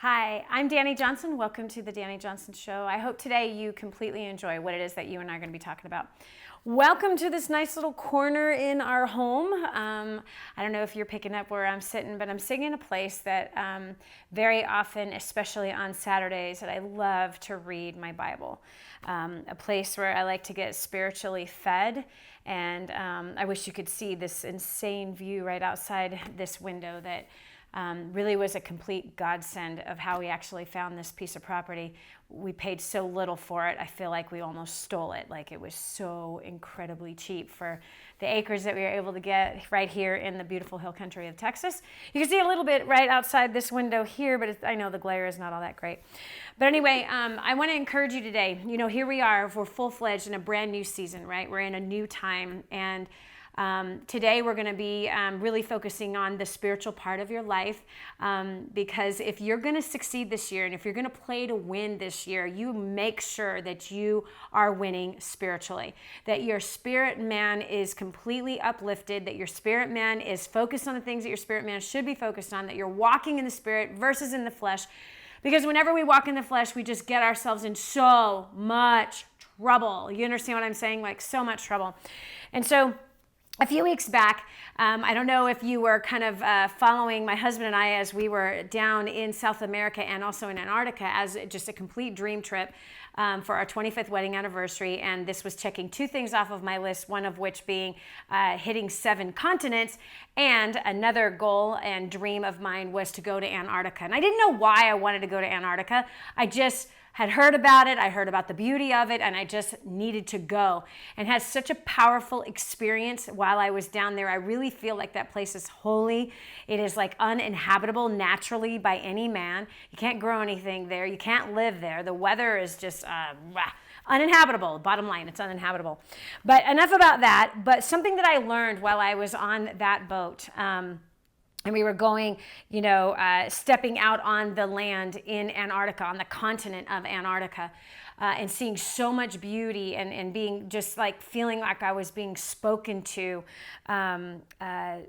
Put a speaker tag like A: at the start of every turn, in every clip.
A: Hi, I'm Dani Johnson. Welcome to the Dani Johnson Show. I hope today you completely enjoy what it is that you and I are going to be talking about. Welcome to this nice little corner in our home. I don't know if you're picking up where I'm sitting, but I'm sitting in a place that very often, especially on Saturdays, that I love to read my Bible. A place where I like to get spiritually fed. And I wish you could see this insane view right outside this window that really was a complete godsend of how we actually found this piece of property. We paid so little for it. I feel like we almost stole it. Like it was so incredibly cheap for the acres that we were able to get right here in the beautiful hill country of Texas. You can see a little bit right outside this window here, but I know the glare is not all that great. But anyway, I want to encourage you today. You know, here we are. We're full-fledged in a brand new season, right? We're in a new time, and today we're going to be really focusing on the spiritual part of your life, because if you're going to succeed this year and if you're going to play to win this year, you make sure that you are winning spiritually, that your spirit man is completely uplifted, that your spirit man is focused on the things that your spirit man should be focused on, that you're walking in the spirit versus in the flesh. Because whenever we walk in the flesh, we just get ourselves in so much trouble. You understand what I'm saying? Like so much trouble. And so a few weeks back, I don't know if you were kind of following my husband and I as we were down in South America and also in Antarctica as just a complete dream trip for our 25th wedding anniversary. And this was checking two things off of my list, one of which being hitting 7 continents. And another goal and dream of mine was to go to Antarctica. And I didn't know why I wanted to go to Antarctica. I just had heard about it, I heard about the beauty of it, and I just needed to go. And had such a powerful experience while I was down there. I really feel like that place is holy. It is like uninhabitable naturally by any man. You can't grow anything there. You can't live there. The weather is just uninhabitable. Bottom line, it's uninhabitable. But enough about that. But something that I learned while I was on that boat, and we were going, stepping out on the land in Antarctica, on the continent of Antarctica, and seeing so much beauty and being just like feeling like I was being spoken to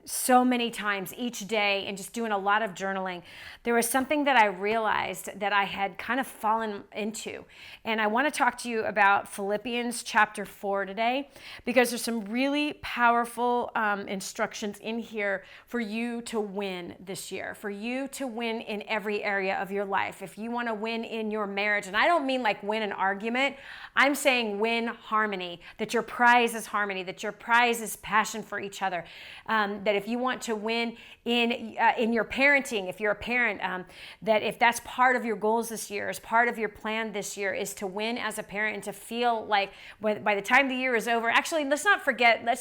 A: so many times each day, and just doing a lot of journaling. There was something that I realized that I had kind of fallen into. And I want to talk to you about Philippians chapter 4 today, because there's some really powerful instructions in here for you to win this year, for you to win in every area of your life. If you want to win in your marriage, and I don't mean like win an argument, I'm saying win harmony, that your prize is harmony, that your prize is passion for each other, that if you want to win in your parenting, if you're a parent, that if that's part of your goals this year, as part of your plan this year, is to win as a parent and to feel like by the time the year is over, actually, let's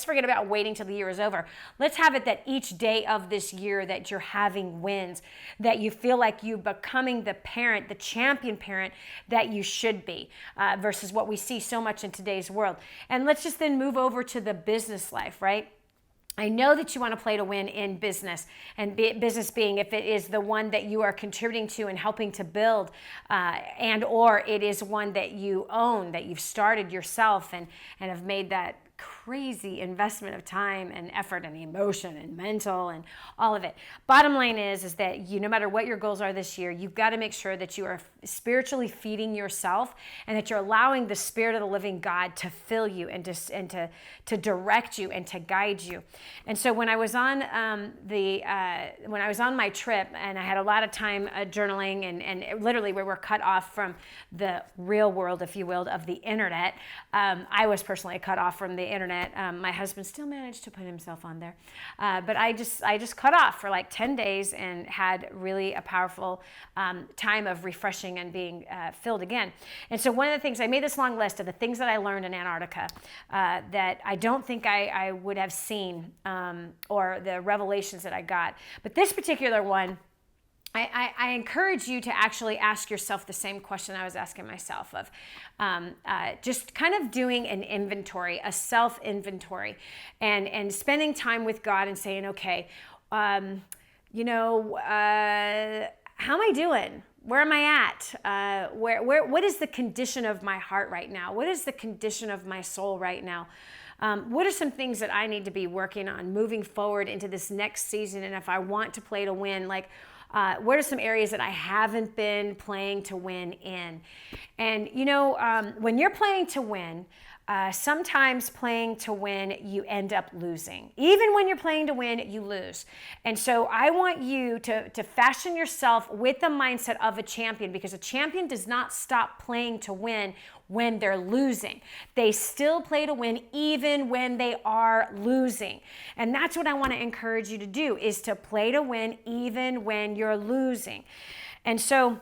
A: forget about waiting till the year is over. Let's have it that each day of this year that you're having wins, that you feel like you're becoming the parent, the champion parent that you should be, versus what we see so much in today's world. And let's just then move over to the business life, right? I know that you want to play to win in business, and business being if it is the one that you are contributing to and helping to build, and or it is one that you own, that you've started yourself and have made that crazy investment of time and effort and emotion and mental and all of it. Bottom line is that no matter what your goals are this year, you've got to make sure that you are spiritually feeding yourself, and that you're allowing the Spirit of the living God to fill you and to direct you and to guide you. And so when I was on my trip, and I had a lot of time journaling, and literally we were cut off from the real world, if you will, of the internet. I was personally cut off from the internet. My husband still managed to put himself on there, but I just cut off for like 10 days and had really a powerful time of refreshing and being filled again. And so one of the things, I made this long list of the things that I learned in Antarctica that I don't think I would have seen, or the revelations that I got. But this particular one, I encourage you to actually ask yourself the same question I was asking myself, of just kind of doing an inventory, a self-inventory, and spending time with God and saying, okay, how am I doing? Where am I at? What is the condition of my heart right now? What is the condition of my soul right now? What are some things that I need to be working on moving forward into this next season? And if I want to play to win, like, what are some areas that I haven't been playing to win in? And when you're playing to win, sometimes playing to win, you end up losing. Even when you're playing to win, you lose. And so I want you to fashion yourself with the mindset of a champion, because a champion does not stop playing to win when they're losing. They still play to win even when they are losing. And that's what I want to encourage you to do, is to play to win even when you're losing. And so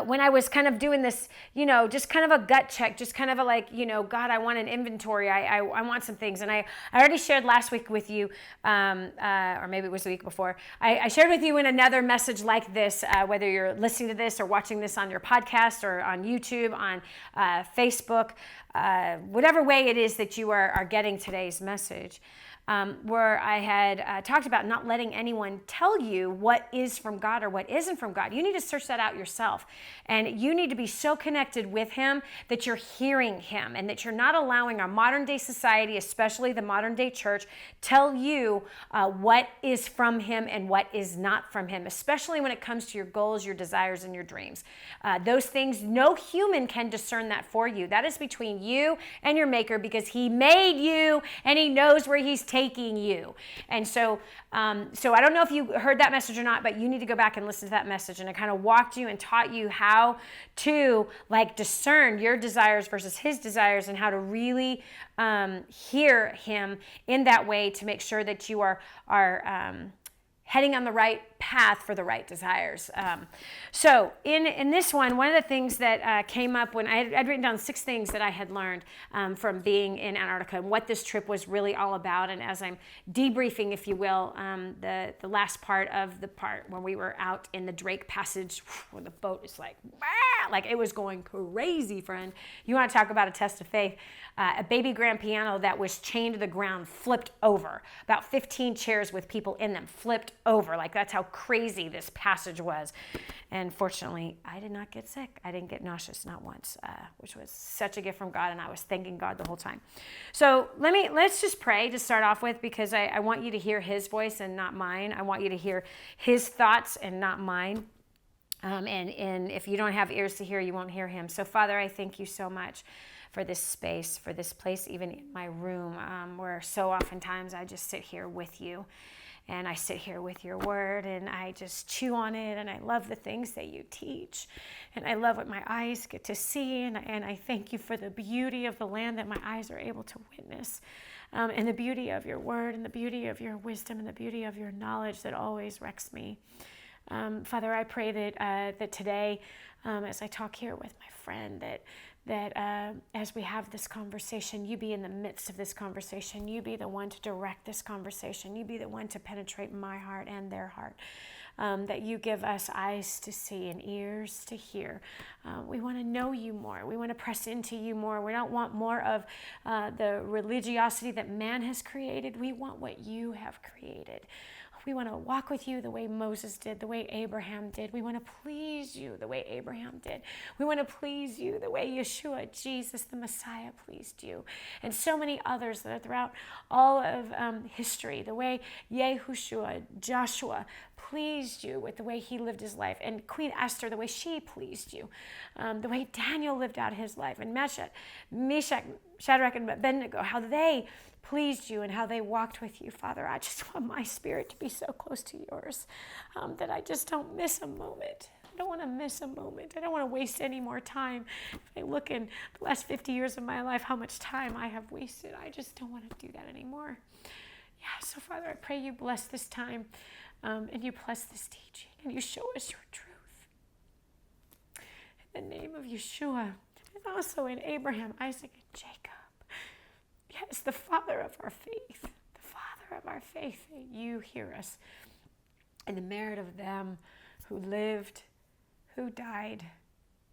A: when I was kind of doing this, just kind of a gut check, just kind of a like, God, I want an inventory. I want some things. And I already shared last week with you, or maybe it was the week before, I shared with you in another message like this, whether you're listening to this or watching this on your podcast or on YouTube, on Facebook, whatever way it is that you are getting today's message. Where I had talked about not letting anyone tell you what is from God or what isn't from God. You need to search that out yourself. And you need to be so connected with Him that you're hearing Him, and that you're not allowing our modern day society, especially the modern day church, tell you what is from Him and what is not from Him, especially when it comes to your goals, your desires, and your dreams. Those things, no human can discern that for you. That is between you and your Maker, because He made you and He knows where He's taking you. And so I don't know if you heard that message or not, but you need to go back and listen to that message. And I kind of walked you and taught you how to discern your desires versus His desires, and how to really hear Him in that way to make sure that you are heading on the right path for the right desires. So in this one of the things that came up when I'd written down 6 things that I had learned from being in Antarctica, and what this trip was really all about. And as I'm debriefing, if you will, the last part of the part when we were out in the Drake Passage, where the boat is like it was going crazy, friend. You want to talk about a test of faith. A baby grand piano that was chained to the ground flipped over. About 15 chairs with people in them flipped over. That's how crazy this passage was. And fortunately, I did not get sick. I didn't get nauseous, not once, which was such a gift from God, and I was thanking God the whole time. So let's just pray to start off with, because I want you to hear His voice and not mine. I want you to hear His thoughts and not mine. And if you don't have ears to hear, you won't hear Him. So Father, I thank you so much for this space, for this place, even in my room, where so oftentimes I just sit here with you, and I sit here with your word, and I just chew on it, and I love the things that you teach, and I love what my eyes get to see, and I thank you for the beauty of the land that my eyes are able to witness, and the beauty of your word, and the beauty of your wisdom, and the beauty of your knowledge that always wrecks me. Father, I pray that today, as I talk here with my friend, that as we have this conversation, you be in the midst of this conversation. You be the one to direct this conversation. You be the one to penetrate my heart and their heart. That you give us eyes to see and ears to hear. We want to know you more. We want to press into you more. We don't want more of the religiosity that man has created. We want what you have created. We want to walk with you the way Moses did, the way Abraham did. We want to please you the way Abraham did. We want to please you the way Yeshua, Jesus, the Messiah, pleased you. And so many others that are throughout all of history, the way Yehoshua, Joshua, pleased you with the way he lived his life. And Queen Esther, the way she pleased you. The way Daniel lived out his life. And Meshach, Shadrach, and Abednego, how they pleased you and how they walked with you. Father, I just want my spirit to be so close to yours that I just don't miss a moment. I don't want to miss a moment. I don't want to waste any more time. If I look in the last 50 years of my life, how much time I have wasted, I just don't want to do that anymore. Yeah, so Father, I pray you bless this time and you bless this teaching and you show us your truth. In the name of Yeshua, and also in Abraham, Isaac, and Jacob. Yes, the Father of our faith, the Father of our faith, that you hear us in the merit of them who lived, who died,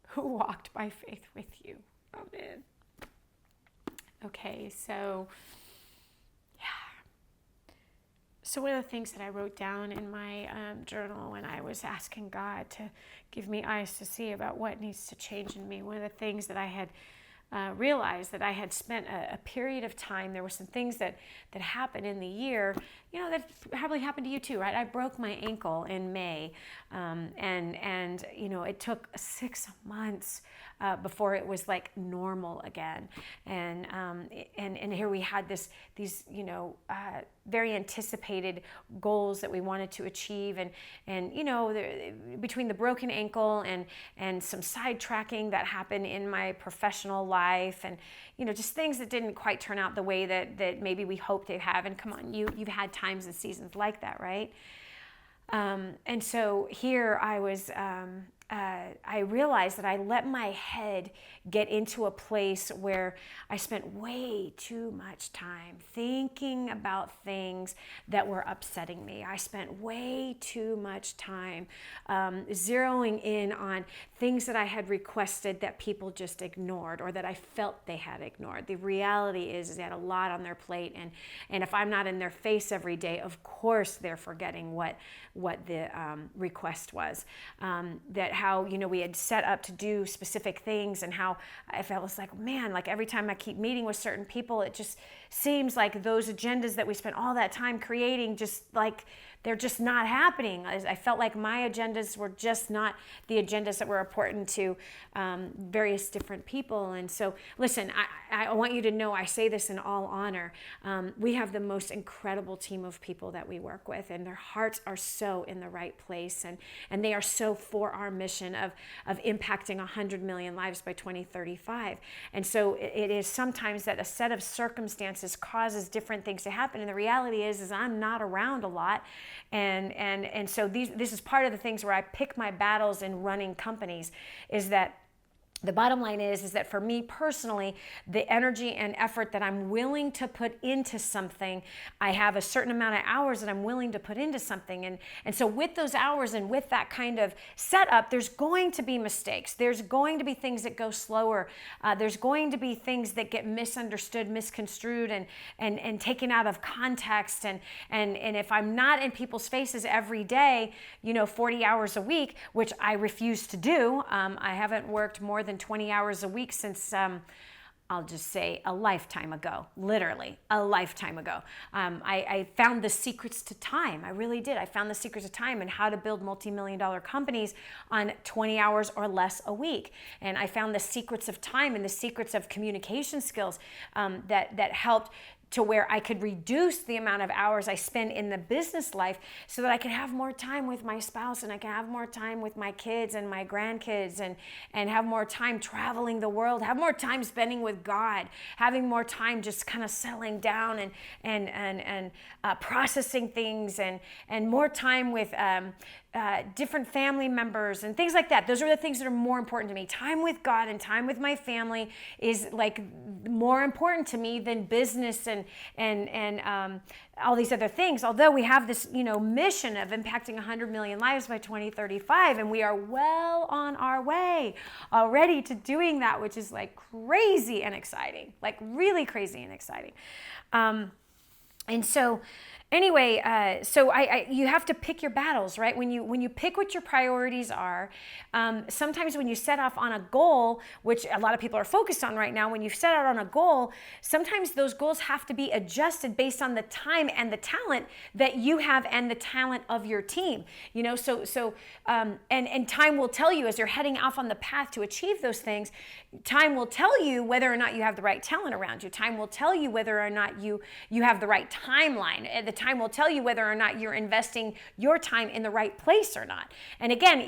A: who walked by faith with you. Amen. Okay, so, yeah. So one of the things that I wrote down in my journal when I was asking God to give me eyes to see about what needs to change in me, one of the things that I had realized that I had spent a period of time. There were some things that happened in the year, that probably happened to you too, right? I broke my ankle in May, and it took 6 months before it was like normal again. And here we had these very anticipated goals that we wanted to achieve, and between the broken ankle and some sidetracking that happened in my professional life, and just things that didn't quite turn out the way that maybe we hoped they'd have. And come on, you've had times and seasons like that, right? And so here I was, I realized that I let my head get into a place where I spent way too much time thinking about things that were upsetting me. I spent way too much time zeroing in on things that I had requested that people just ignored, or that I felt they had ignored. The reality is they had a lot on their plate, and if I'm not in their face every day, of course they're forgetting what the request was. That how we had set up to do specific things, and how I felt was like, man, like every time I keep meeting with certain people, it just seems like those agendas that we spent all that time creating, just like they're just not happening. I felt like my agendas were just not the agendas that were important to various different people. And so, listen, I want you to know, I say this in all honor. We have the most incredible team of people that we work with, and their hearts are so in the right place, and they are so for our mission of impacting 100 million lives by 2035. And so it is sometimes that a set of circumstances causes different things to happen. And the reality is I'm not around a lot. And so this is part of the things where I pick my battles in running companies, is that the bottom line is that for me personally, the energy and effort that I'm willing to put into something, I have a certain amount of hours that I'm willing to put into something. And so with those hours and with that kind of setup, there's going to be mistakes. There's going to be things that go slower. There's going to be things that get misunderstood, misconstrued, and taken out of context. And if I'm not in people's faces every day, 40 hours a week, which I refuse to do, I haven't worked more than 20 hours a week since I'll just say a lifetime ago, literally a lifetime ago. I found the secrets to time. I really did. I found the secrets of time and how to build multi-million-dollar companies on 20 hours or less a week. And I found the secrets of time and the secrets of communication skills that helped to where I could reduce the amount of hours I spend in the business life so that I could have more time with my spouse, and I can have more time with my kids and my grandkids, and have more time traveling the world, have more time spending with God, having more time just kind of settling down and processing things, and more time with different family members and things like that. Those are the things that are more important to me. Time with God and time with my family is like more important to me than business and all these other things. Although we have this, mission of impacting 100 million lives by 2035, and we are well on our way already to doing that, which is like crazy and exciting, like really crazy and exciting. And so anyway, so you have to pick your battles, right? When you pick what your priorities are, sometimes when you set off on a goal, which a lot of people are focused on right now, when you set out on a goal, sometimes those goals have to be adjusted based on the time and the talent that you have and the talent of your team. And time will tell you as you're heading off on the path to achieve those things. Time will tell you whether or not you have the right talent around you. Time will tell you whether or not you have the right timeline. The time will tell you whether or not you're investing your time in the right place or not. And again,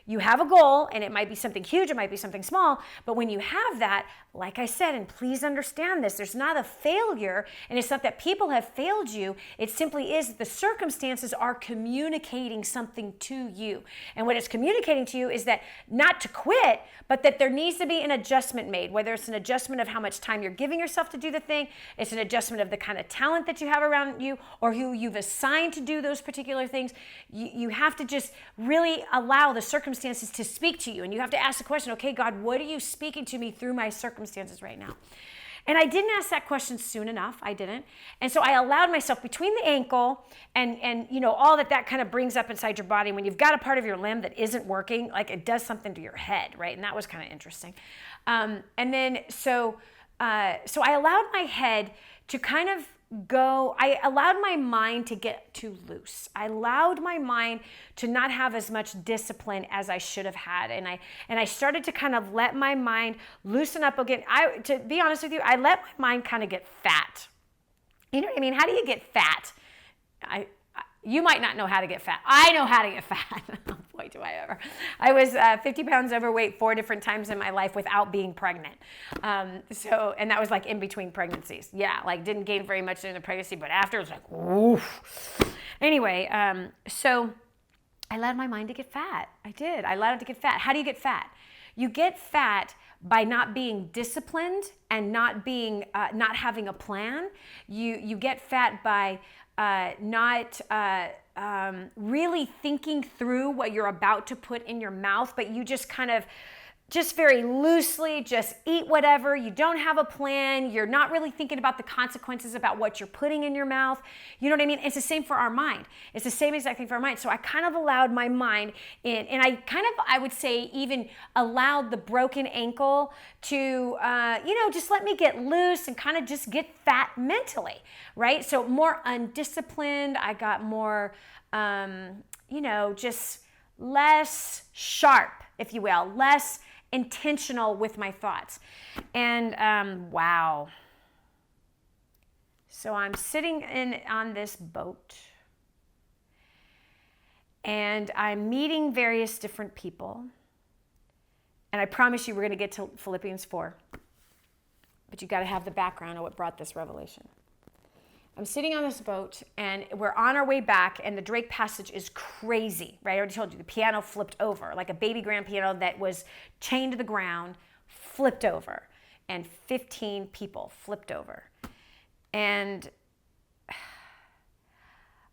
A: you have a goal, and it might be something huge, it might be something small, but when you have that, like I said, and please understand this, there's not a failure, and it's not that people have failed you, it simply is that the circumstances are communicating something to you. And what it's communicating to you is that not to quit, but that there needs to be an adjustment made, whether it's an adjustment of how much time you're giving yourself to do the thing, it's an adjustment of the kind of talent that you have around you, or who you've assigned to do those particular things. You have to just really allow the circumstances to speak to you. And you have to ask the question, okay, God, what are you speaking to me through my circumstances right now? And I didn't ask that question soon enough. I didn't. And so I allowed myself between the ankle and all that kind of brings up inside your body. When you've got a part of your limb that isn't working, like it does something to your head, right? And that was kind of interesting. And then so I allowed my head to kind of go. I allowed my mind to get too loose. I allowed my mind to not have as much discipline as I should have had. And I started to kind of let my mind loosen up again. To be honest with you, I let my mind kind of get fat. You know what I mean? How do you get fat? You might not know how to get fat. I know how to get fat. Boy, do I ever. I was 50 pounds overweight 4 different times in my life without being pregnant. And that was like in between pregnancies. Yeah, like didn't gain very much in the pregnancy, but after it was like, oof. Anyway, so I allowed my mind to get fat. I did. I allowed it to get fat. How do you get fat? You get fat by not being disciplined and not having a plan. You get fat by not really thinking through what you're about to put in your mouth, but you just kind of just very loosely just eat whatever. You don't have a plan. You're not really thinking about the consequences about what you're putting in your mouth. You know what I mean? It's the same for our mind. It's the same exact thing for our mind. So I kind of allowed my mind in, and I would say even allowed the broken ankle to, just let me get loose and kind of just get fat mentally, right? So more undisciplined. I got more, just less sharp, if you will, less intentional with my thoughts. And wow. So I'm sitting on this boat and I'm meeting various different people. And I promise you we're going to get to Philippians 4. But you got to have the background of what brought this revelation. I'm sitting on this boat and we're on our way back and the Drake Passage is crazy, right? I already told you the piano flipped over, like a baby grand piano that was chained to the ground, flipped over, and 15 people flipped over. And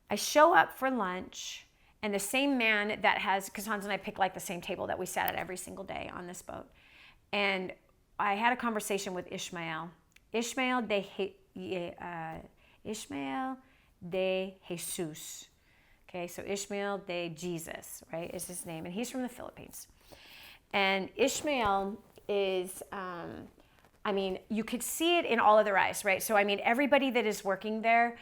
A: I show up for lunch and the same man that has, because Hans and I pick like the same table that we sat at every single day on this boat. And I had a conversation with Ishmael de Jesus. Okay, so Ishmael de Jesus, right, is his name. And he's from the Philippines. And Ishmael is, you could see it in all of their eyes, right? So, everybody that is working there,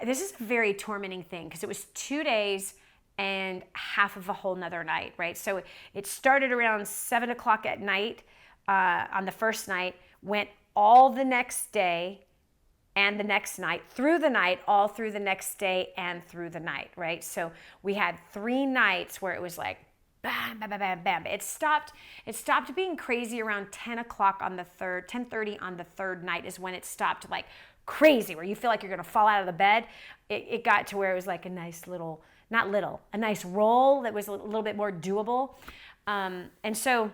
A: this is a very tormenting thing because it was 2 days and half of a whole nother night, right? So it started around 7 o'clock at night on the first night, went all the next day, and the next night, through the night, all through the next day and through the night, right? So we had 3 nights where it was like, bam, bam, bam, bam, bam. It stopped being crazy around 10 o'clock on the 10:30 on the third night is when it stopped like crazy, where you feel like you're gonna fall out of the bed. It got to where it was like a nice little, a nice roll that was a little bit more doable. So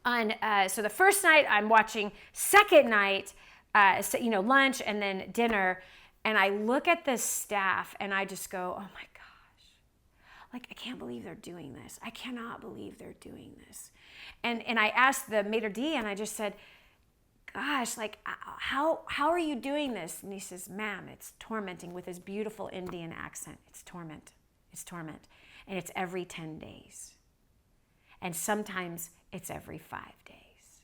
A: the first night I'm watching, second night, lunch and then dinner, and I look at the staff and I just go, oh my gosh, like I can't believe they're doing this. I cannot believe they're doing this. And I asked the maitre d' and I just said, gosh, like how are you doing this? And he says, ma'am, it's tormenting, with his beautiful Indian accent. It's torment. And it's every 10 days. And sometimes it's every 5 days.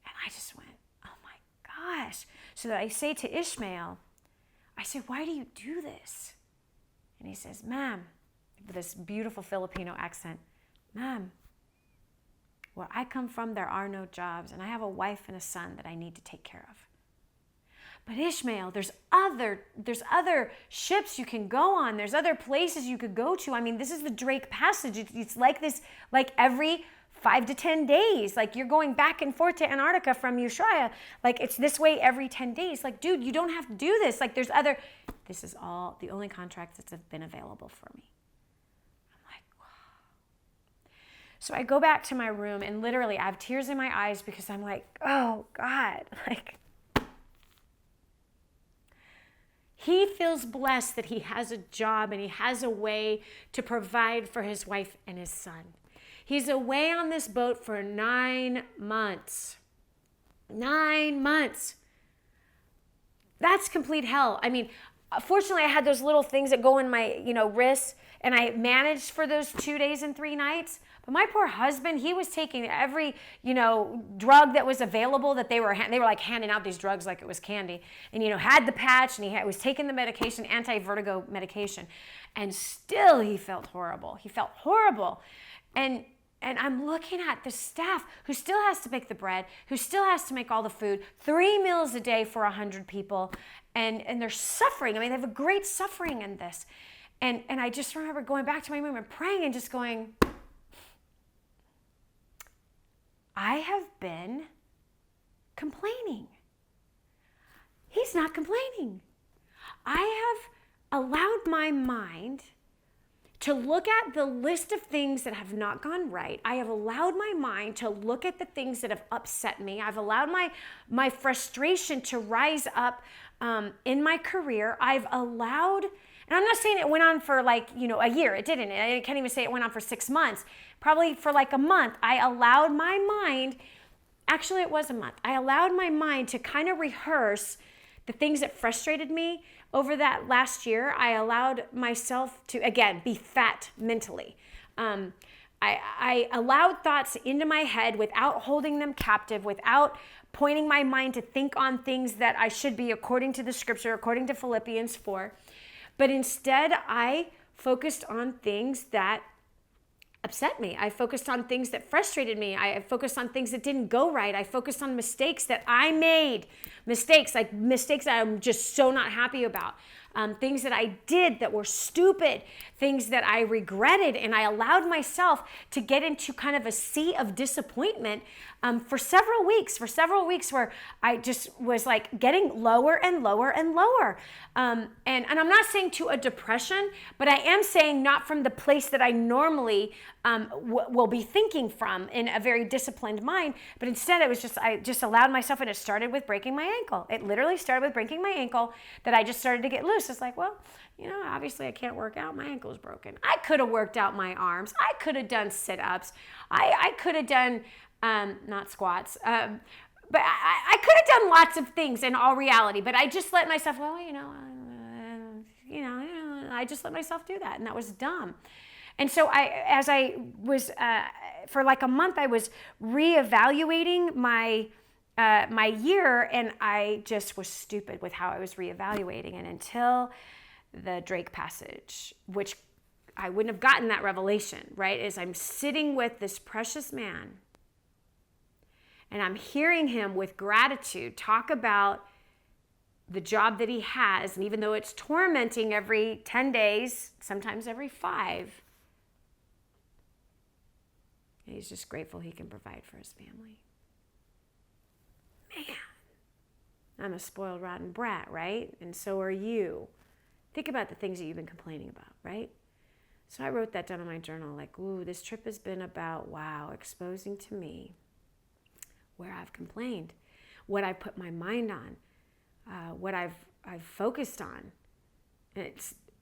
A: And I just went, gosh. So I say to Ishmael, I say, why do you do this? And he says, ma'am, with this beautiful Filipino accent, ma'am, where I come from, there are no jobs, and I have a wife and a son that I need to take care of. But Ishmael, there's other ships you can go on. There's other places you could go to. This is the Drake Passage. It's like this, like every 5 to 10 days, like you're going back and forth to Antarctica from Ushuaia. Like it's this way every 10 days. Like, dude, you don't have to do this. Like this is all the only contracts that have been available for me. I'm like, wow. So I go back to my room and literally I have tears in my eyes because I'm like, oh God, like he feels blessed that he has a job and he has a way to provide for his wife and his son. He's away on this boat for 9 months. 9 months. That's complete hell. I mean, fortunately, I had those little things that go in my, wrists, and I managed for those 2 days and 3 nights. But my poor husband, he was taking every, drug that was available that they were like handing out these drugs like it was candy, and, had the patch, and was taking the medication, anti-vertigo medication, and still he felt horrible. He felt horrible. And I'm looking at the staff who still has to bake the bread, who still has to make all the food, 3 meals a day for 100 people, and they're suffering. I mean, they have a great suffering in this. And I just remember going back to my room and praying and just going, I have been complaining. He's not complaining. I have allowed my mind to look at the list of things that have not gone right. I have allowed my mind to look at the things that have upset me. I've allowed my frustration to rise up in my career. I've allowed, and I'm not saying it went on for a year. It didn't. I can't even say it went on for 6 months. Probably for a month. I allowed my mind, actually it was a month. I allowed my mind to kind of rehearse the things that frustrated me. Over that last year, I allowed myself to, again, be fat mentally. I allowed thoughts into my head without holding them captive, without pointing my mind to think on things that I should be according to the scripture, according to Philippians 4. But instead, I focused on things that upset me. I focused on things that frustrated me. I focused on things that didn't go right. I focused on mistakes that I made. Mistakes that I'm just so not happy about. Things that I did that were stupid. Things that I regretted. And I allowed myself to get into kind of a sea of disappointment for several weeks. Where I just was getting lower and lower and lower. And I'm not saying to a depression, but I am saying not from the place that I normally will be thinking from in a very disciplined mind. But instead, I just allowed myself, and it started with breaking my ankle. It literally started with breaking my ankle that I just started to get loose. It's obviously I can't work out. My ankle's broken. I could have worked out my arms. I could have done sit-ups. I could have done, not squats, but I could have done lots of things in all reality. But I just let myself, I just let myself do that. And that was dumb. And so as I was, for a month, I was reevaluating my year, and I just was stupid with how I was reevaluating. And until the Drake passage, which I wouldn't have gotten that revelation, right? As I'm sitting with this precious man, and I'm hearing him with gratitude talk about the job that he has, and even though it's tormenting every 10 days, sometimes every 5, he's just grateful he can provide for his family. Man, I'm a spoiled, rotten brat, right? And so are you. Think about the things that you've been complaining about, right? So I wrote that down in my journal, ooh, this trip has been about, exposing to me where I've complained, what I put my mind on, what I've focused on. And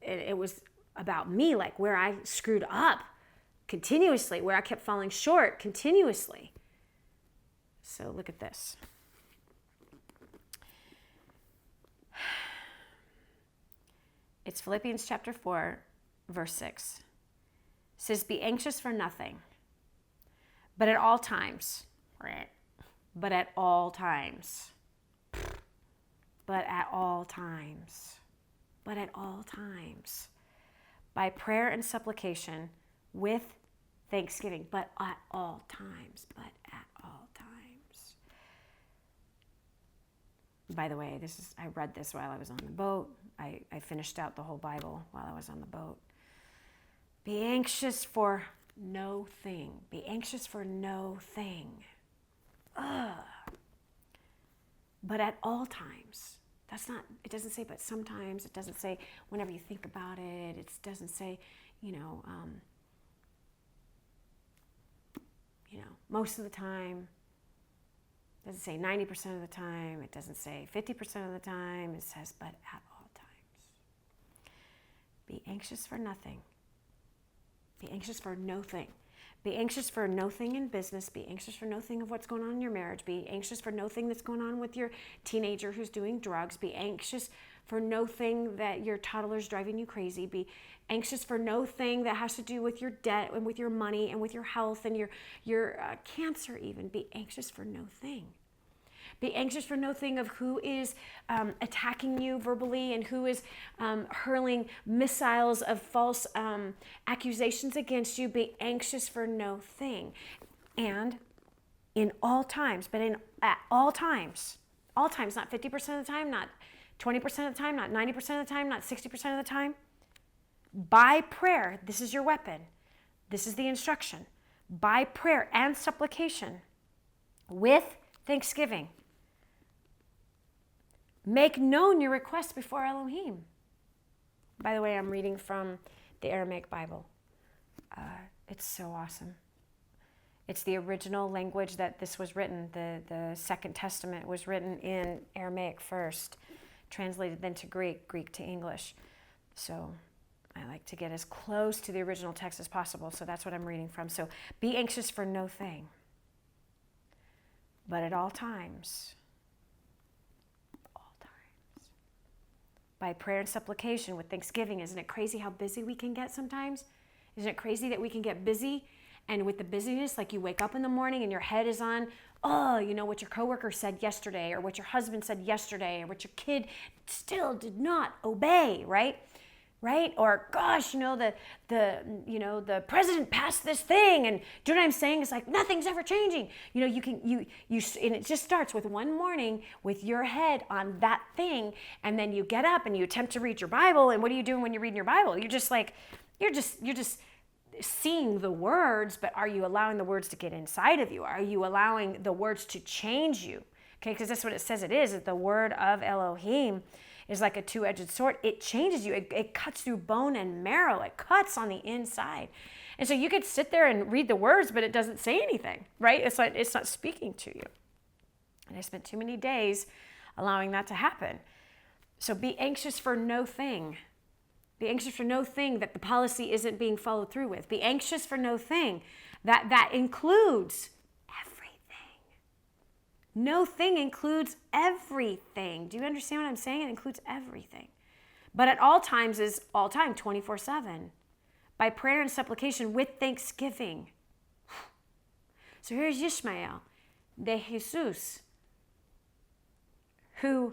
A: it was about me, where I screwed up continuously, where I kept falling short continuously. So look at this. It's Philippians chapter 4, verse 6. It says, be anxious for nothing, but at all times, but at all times, but at all times, but at all times, by prayer and supplication with thanksgiving, but at all times, but at all times. By the way, I read this while I was on the boat. I finished out the whole Bible while I was on the boat. Be anxious for no thing. Be anxious for no thing. But at all times. It doesn't say but sometimes. It doesn't say whenever you think about it. It doesn't say, most of the time. It doesn't say 90% of the time. It doesn't say 50% of the time. It says, but at all times. Be anxious for nothing. Be anxious for no thing. Be anxious for no thing in business. Be anxious for no thing of what's going on in your marriage. Be anxious for no thing that's going on with your teenager who's doing drugs. Be anxious for no thing that your toddler's driving you crazy. Be anxious for no thing that has to do with your debt and with your money and with your health and your cancer even. Be anxious for no thing. Be anxious for no thing of who is attacking you verbally and who is hurling missiles of false accusations against you. Be anxious for no thing. And in all times, but at all times, not 50% of the time, not 20% of the time, not 90% of the time, not 60% of the time, by prayer, this is your weapon. This is the instruction. By prayer and supplication, with thanksgiving, make known your requests before Elohim. By the way, I'm reading from the Aramaic Bible. It's so awesome. It's the original language that this was written. The Second Testament was written in Aramaic first, translated then to Greek, Greek to English. So I like to get as close to the original text as possible, so that's what I'm reading from. So be anxious for no thing, but at all times, by prayer and supplication with thanksgiving. Isn't it crazy how busy we can get sometimes? Isn't it crazy that we can get busy? And with the busyness, like you wake up in the morning and your head is on, what your coworker said yesterday, or what your husband said yesterday, or what your kid still did not obey, right? Right? Or gosh, the president passed this thing, and do you know what I'm saying? It's like nothing's ever changing. And it just starts with one morning with your head on that thing, and then you get up and you attempt to read your Bible. And what are you doing when you're reading your Bible? You're just seeing the words, but are you allowing the words to get inside of you? Are you allowing the words to change you? Okay, because that's what it says it is. That the word of Elohim is like a two-edged sword. It changes you. It cuts through bone and marrow. It cuts on the inside. And so you could sit there and read the words, but it doesn't say anything, right? It's not speaking to you. And I spent too many days allowing that to happen. So be anxious for no thing. Be anxious for no thing that the policy isn't being followed through with. Be anxious for no thing. That includes no thing includes everything. Do you understand what I'm saying? It includes everything. But at all times is all time, 24/7. By prayer and supplication with thanksgiving. So here's Ishmael de Jesus, who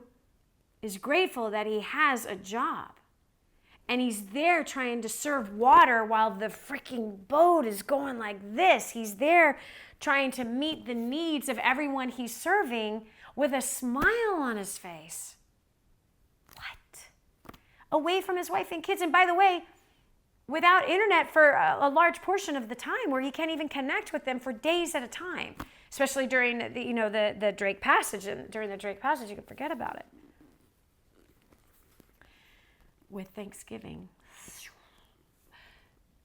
A: is grateful that he has a job. And he's there trying to serve water while the freaking boat is going like this. He's there trying to meet the needs of everyone he's serving with a smile on his face. What? Away from his wife and kids. And by the way, without internet for a large portion of the time, where he can't even connect with them for days at a time, especially during the Drake passage. And during the Drake passage, you can forget about it. With thanksgiving.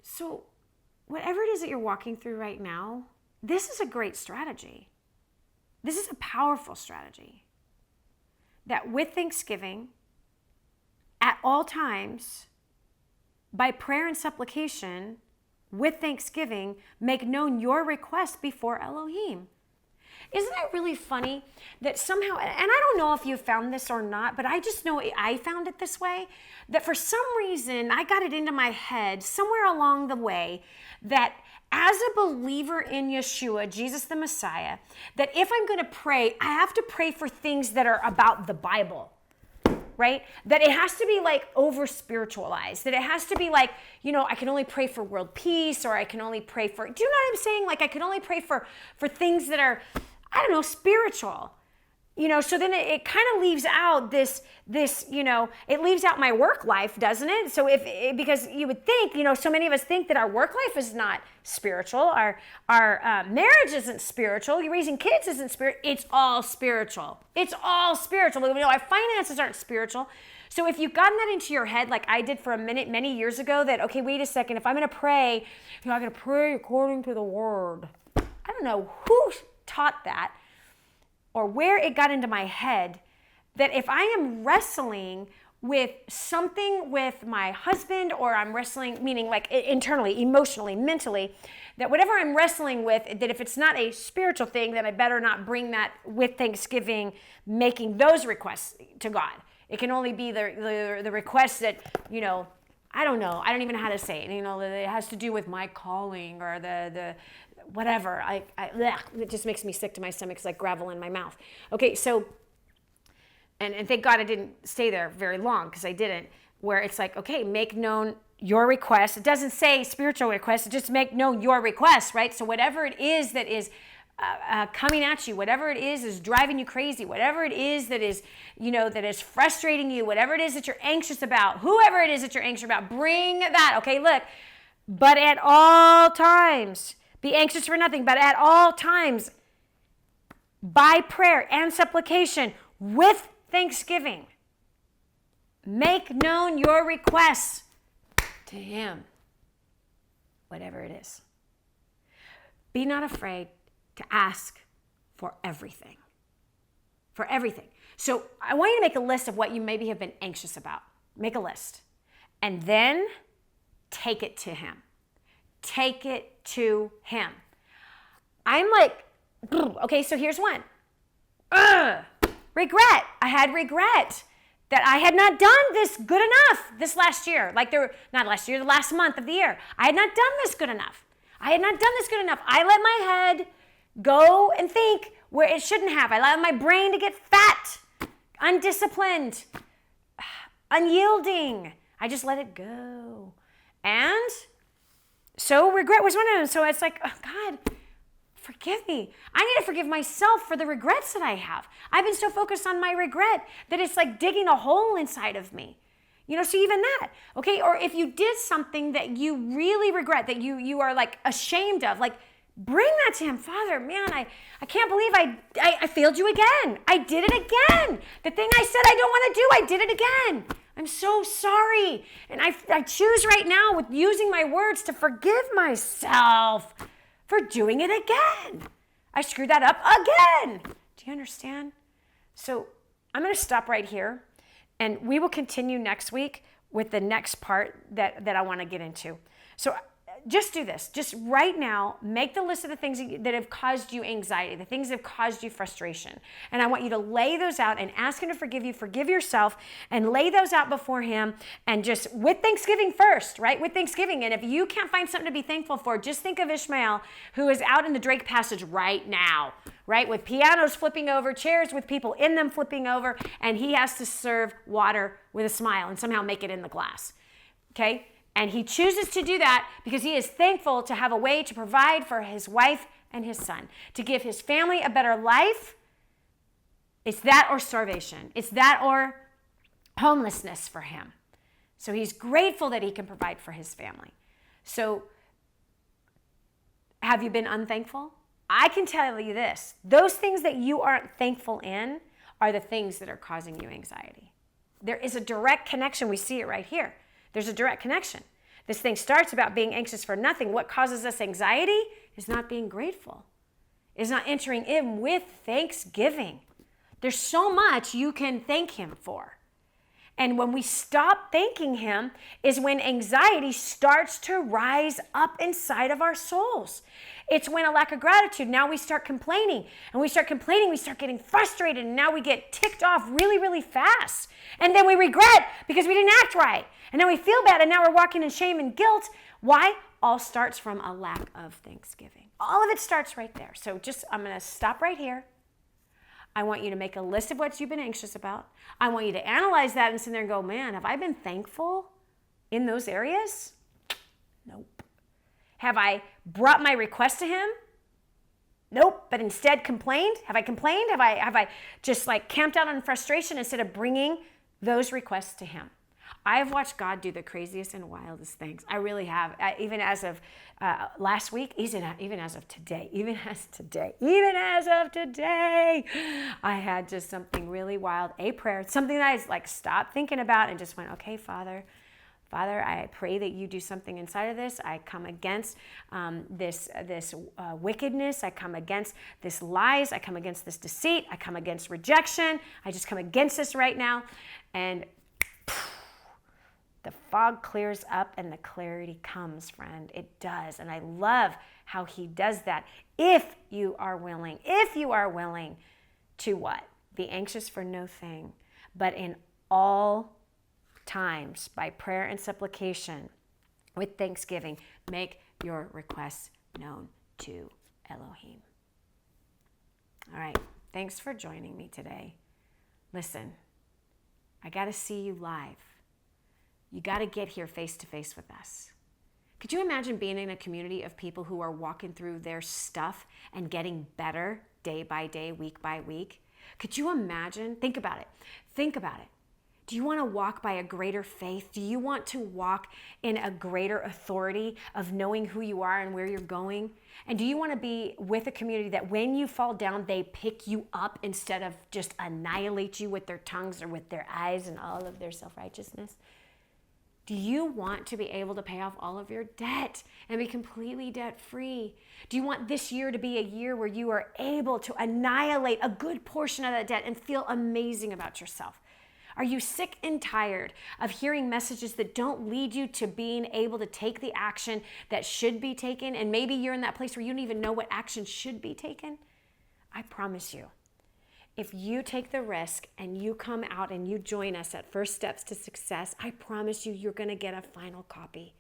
A: So whatever it is that you're walking through right now, this is a great strategy. This is a powerful strategy. That with thanksgiving, at all times, by prayer and supplication, with thanksgiving, make known your request before Elohim. Isn't it really funny that somehow, and I don't know if you found this or not, but I just know I found it this way, that for some reason I got it into my head somewhere along the way that as a believer in Yeshua, Jesus the Messiah, that if I'm going to pray, I have to pray for things that are about the Bible. Right? That it has to be like over spiritualized. That it has to be like, I can only pray for world peace, or I can only pray for, do you know what I'm saying? Like I can only pray for things that are, spiritual. So then it kind of leaves out this, it leaves out my work life, doesn't it? So because you would think, so many of us think that our work life is not spiritual, our marriage isn't spiritual, raising kids isn't spiritual. It's all spiritual. It's all spiritual. Our finances aren't spiritual. So if you've gotten that into your head, like I did for a minute, many years ago, that, okay, wait a second, if I'm going to pray, I'm going to pray according to the word. I don't know who taught that, or where it got into my head, that if I am wrestling with something with my husband, or I'm wrestling, meaning like internally, emotionally, mentally, that whatever I'm wrestling with, that if it's not a spiritual thing, then I better not bring that with Thanksgiving, making those requests to God. It can only be the request that, I don't know. I don't even know how to say it. That it has to do with my calling or the whatever. It just makes me sick to my stomach. It's like gravel in my mouth. Okay, so, and thank God I didn't stay there very long, because I didn't, where it's like, okay, make known your request. It doesn't say spiritual request. It just make known your request, right? So whatever it is that is coming at you, whatever it is driving you crazy, whatever it is that is, that is frustrating you, whatever it is that you're anxious about, whoever it is that you're anxious about, bring that. Okay, look, but at all times, be anxious for nothing, but at all times, by prayer and supplication, with thanksgiving, make known your requests to him, whatever it is. Be not afraid to ask for everything. For everything. So I want you to make a list of what you maybe have been anxious about. Make a list. And then take it to him. Take it to him. I'm like, okay, so here's one. Regret. I had regret that I had not done this good enough this last year. The last month of the year. I had not done this good enough. I let my head go and think where it shouldn't have. I allowed my brain to get fat, undisciplined, unyielding. I just let it go. And so regret was one of them. So it's like, oh, God, forgive me. I need to forgive myself for the regrets that I have. I've been so focused on my regret that it's like digging a hole inside of me. So even that, okay? Or if you did something that you really regret, that you are like ashamed of, like, bring that to him. Father, man, I can't believe I failed you again. I did it again. The thing I said I don't want to do, I did it again. I'm so sorry. And I choose right now, with using my words, to forgive myself for doing it again. I screwed that up again. Do you understand? So I'm going to stop right here, and we will continue next week with the next part that I want to get into. So just do this. Just right now, make the list of the things that have caused you anxiety, the things that have caused you frustration. And I want you to lay those out and ask him to forgive you, forgive yourself, and lay those out before him. And just with Thanksgiving first, right? With Thanksgiving. And if you can't find something to be thankful for, just think of Ishmael, who is out in the Drake Passage right now, right? With pianos flipping over, chairs with people in them flipping over, and he has to serve water with a smile and somehow make it in the glass. Okay? And he chooses to do that because he is thankful to have a way to provide for his wife and his son, to give his family a better life. It's that or starvation. It's that or homelessness for him. So he's grateful that he can provide for his family. So have you been unthankful? I can tell you this. Those things that you aren't thankful in are the things that are causing you anxiety. There is a direct connection. We see it right here. There's a direct connection. This thing starts about being anxious for nothing. What causes us anxiety is not being grateful, is not entering in with thanksgiving. There's so much you can thank him for. And when we stop thanking him is when anxiety starts to rise up inside of our souls. It's when a lack of gratitude, now we start complaining. And we start complaining, we start getting frustrated, and now we get ticked off really, really fast. And then we regret because we didn't act right. And then we feel bad, and now we're walking in shame and guilt. Why? All starts from a lack of thanksgiving. All of it starts right there. So I'm going to stop right here. I want you to make a list of what you've been anxious about. I want you to analyze that and sit there and go, man, have I been thankful in those areas? Nope. Have I brought my request to him? Nope. But instead complained? Have I complained? Have I just like camped out on frustration instead of bringing those requests to him? I have watched God do the craziest and wildest things. I really have. Even as of last week, even as of today, I had just something really wild, a prayer, something that I like stopped thinking about and just went, okay, Father, I pray that you do something inside of this. I come against this wickedness. I come against this lies. I come against this deceit. I come against rejection. I just come against this right now. And the fog clears up and the clarity comes, friend. It does. And I love how he does that. If you are willing to what? Be anxious for no thing, but in all times, by prayer and supplication, with thanksgiving, make your requests known to Elohim. All right. Thanks for joining me today. Listen, I got to see you live. You got to get here face to face with us. Could you imagine being in a community of people who are walking through their stuff and getting better day by day, week by week? Could you imagine? Think about it. Think about it. Do you want to walk by a greater faith? Do you want to walk in a greater authority of knowing who you are and where you're going? And do you want to be with a community that when you fall down, they pick you up instead of just annihilate you with their tongues or with their eyes and all of their self-righteousness? Do you want to be able to pay off all of your debt and be completely debt-free? Do you want this year to be a year where you are able to annihilate a good portion of that debt and feel amazing about yourself? Are you sick and tired of hearing messages that don't lead you to being able to take the action that should be taken? And maybe you're in that place where you don't even know what action should be taken. I promise you, if you take the risk and you come out and you join us at First Steps to Success, I promise you, you're going to get a final copy.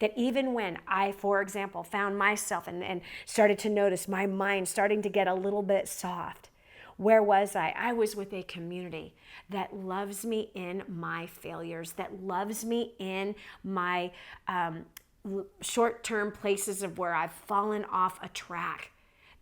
A: That even when I, for example, found myself and started to notice my mind starting to get a little bit soft, where was I? I was with a community that loves me in my failures, that loves me in my short-term places of where I've fallen off a track.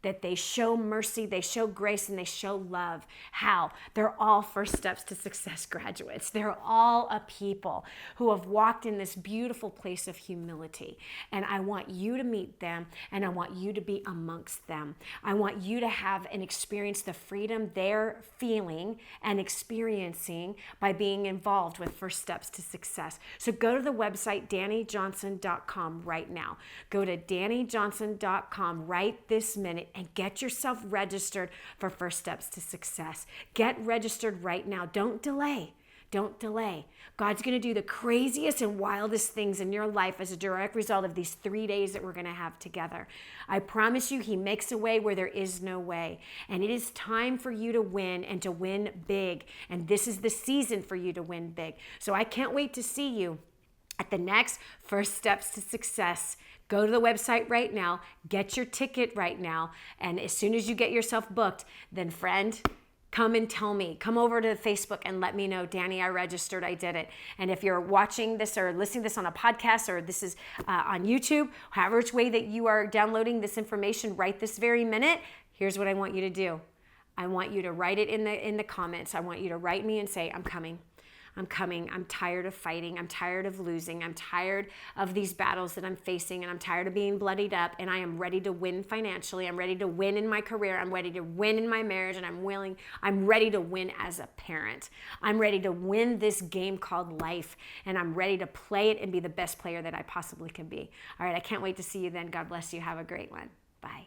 A: That they show mercy, they show grace, and they show love. How? They're all First Steps to Success graduates. They're all a people who have walked in this beautiful place of humility. And I want you to meet them, and I want you to be amongst them. I want you to have and experience the freedom they're feeling and experiencing by being involved with First Steps to Success. So go to the website, DaniJohnson.com right now. Go to DaniJohnson.com right this minute and get yourself registered for First Steps to Success. Get registered right now. Don't delay. Don't delay. God's going to do the craziest and wildest things in your life as a direct result of these 3 days that we're going to have together. I promise you, he makes a way where there is no way. And it is time for you to win and to win big. And this is the season for you to win big. So I can't wait to see you at the next First Steps to Success. Go to the website right now, get your ticket right now, and as soon as you get yourself booked, then friend, come and tell me. Come over to Facebook and let me know, Dani, I registered, I did it. And if you're watching this or listening to this on a podcast or this is on YouTube, however which way that you are downloading this information right this very minute, here's what I want you to do. I want you to write it in the comments. I want you to write me and say, I'm coming. I'm coming. I'm tired of fighting. I'm tired of losing. I'm tired of these battles that I'm facing, and I'm tired of being bloodied up, and I am ready to win financially. I'm ready to win in my career. I'm ready to win in my marriage, and I'm ready to win as a parent. I'm ready to win this game called life, and I'm ready to play it and be the best player that I possibly can be. All right, I can't wait to see you then. God bless you. Have a great one. Bye.